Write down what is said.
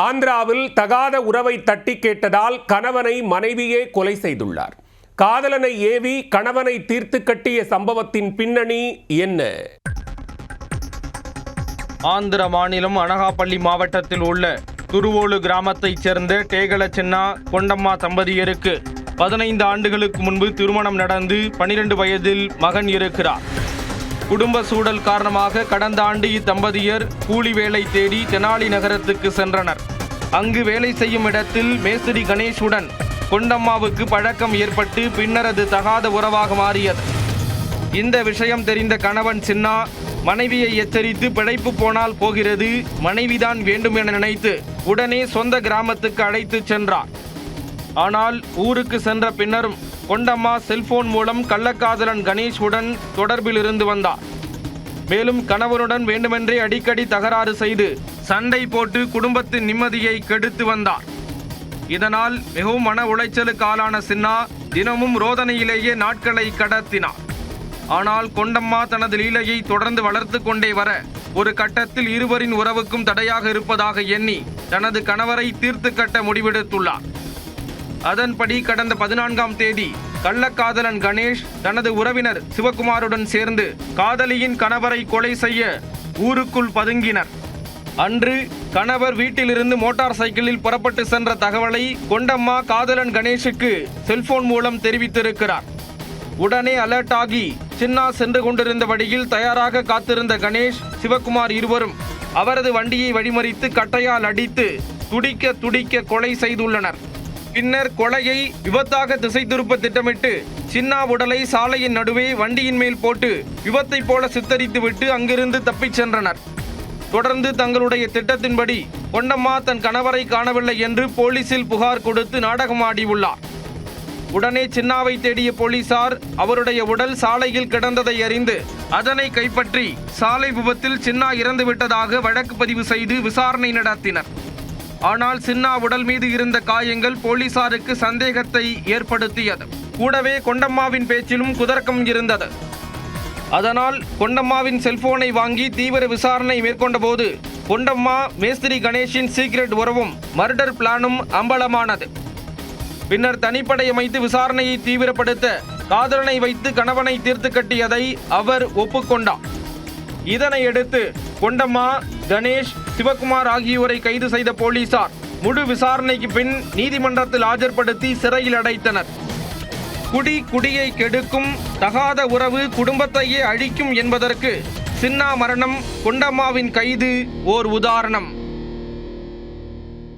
ஆந்திராவில் தகாத உறவை தட்டி கேட்டதால் கணவனை மனைவியே கொலை செய்துள்ளார். காதலனை ஏவி கணவனை தீர்த்து கட்டிய சம்பவத்தின் பின்னணி என்ன? ஆந்திர மாநிலம் அனகாப்பள்ளி மாவட்டத்தில் உள்ள துருவோலு கிராமத்தைச் சேர்ந்த டேகல சின்னா கொண்டம்மா தம்பதியருக்கு 15 ஆண்டுகளுக்கு முன்பு திருமணம் நடந்து 12 வயதில் மகன் இருக்கிறார். குடும்ப சூழல் காரணமாக கடந்த ஆண்டு இத்தம்பதியர் கூலி வேலை தேடி தெனாலி நகரத்துக்கு சென்றனர். அங்கு வேலை செய்யும் இடத்தில் மேஸ்திரி கணேஷுடன் கொண்டம்மாவுக்கு பழக்கம் ஏற்பட்டு பின்னர் அது தகாத உறவாக மாறியது. இந்த விஷயம் தெரிந்த கணவன் சின்னா மனைவியை எச்சரித்து பிழைப்பு போனால் போகிறது, மனைவிதான் வேண்டும் என நினைத்து உடனே சொந்த கிராமத்துக்கு அழைத்து சென்றார். ஆனால் ஊருக்கு சென்ற பின்னரும் கொண்டம்மா செல்போன் மூலம் கள்ளக்காதலன் கணேஷுடன் தொடர்பில் இருந்து வந்தார். மேலும் கணவனுடன் வேண்டுமென்றே அடிக்கடி தகராறு செய்து சண்டை போட்டு குடும்பத்தின் நிம்மதியை கெடுத்து வந்தார். இதனால் மிகவும் மன உளைச்சலுக்கு ஆளான சின்னா தினமும் ரோதனையிலேயே நாட்களை கடத்தினார். ஆனால் கொண்டம்மா தனது லீலையை தொடர்ந்து வளர்த்து கொண்டே வர ஒரு கட்டத்தில் இருவரின் உறவுக்கும் தடையாக இருப்பதாக எண்ணி தனது கணவரை தீர்த்து கட்ட முடிவெடுத்துள்ளார். அதன்படி கடந்த 14ஆம் தேதி கள்ளக்காதலன் கணேஷ் தனது உறவினர் சிவகுமாருடன் சேர்ந்து காதலியின் கணவரை கொலை செய்ய ஊருக்குள் பதுங்கினர். அன்று கணவர் வீட்டிலிருந்து மோட்டார் சைக்கிளில் புறப்பட்டு சென்ற தகவலை கொண்டம்மா காதலன் கணேஷுக்கு செல்போன் மூலம் தெரிவித்திருக்கிறார். உடனே அலர்ட் ஆகி சின்னா சென்று கொண்டிருந்த வழியில் தயாராக காத்திருந்த கணேஷ் சிவகுமார் இருவரும் அவரது வண்டியை வழிமறித்து கட்டையால் அடித்து துடிக்க துடிக்க கொலை செய்துள்ளனர். பின்னர் கொலையை விபத்தாக திசை திருப்ப திட்டமிட்டு சின்னா உடலை சாலையின் நடுவே வண்டியின் மேல் போட்டு விபத்தை போல சித்தரித்துவிட்டு அங்கிருந்து தப்பிச் சென்றனர். தொடர்ந்து தங்களுடைய திட்டத்தின்படி கொண்டம்மா தன் கணவரை காணவில்லை என்று போலீசில் புகார் கொடுத்து நாடகமாடியுள்ளார். உடனே சின்னாவை தேடிய போலீசார் அவருடைய உடல் சாலையில் கிடந்ததை அறிந்து அதனை கைப்பற்றி சாலை விபத்தில் சின்னா இறந்துவிட்டதாக வழக்கு பதிவு செய்து விசாரணை நடத்தினர். ஆனால் சின்னா உடல் மீது இருந்த காயங்கள் போலீசாருக்கு சந்தேகத்தை ஏற்படுத்தியது. கூடவே கொண்டம்மாவின் பேச்சிலும் குதர்க்கம் இருந்தது. அதனால் கொண்டம்மாவின் செல்போனை வாங்கி தீவிர விசாரணை மேற்கொண்ட போது கொண்டம்மா மேஸ்திரி கணேஷின் சீக்ரெட் உறவும் மர்டர் பிளானும் அம்பலமானது. பின்னர் தனிப்படை அமைத்து விசாரணையை தீவிரப்படுத்த காதலனை வைத்து கணவனை தீர்த்து கட்டியதை அவர் ஒப்புக்கொண்டார். இதனையடுத்து கொண்டம்மா, கணேஷ், சிவகுமார் ஆகியோரை கைது செய்த போலீசார் முழு விசாரணைக்கு பின் நீதிமன்றத்தில் ஆஜர்படுத்தி சிறையில் அடைத்தனர். குடியை கெடுக்கும், தகாத உறவு குடும்பத்தையே அழிக்கும் என்பதற்கு சின்னா மரணம், கொண்டம்மாவின் கைது ஓர் உதாரணம்.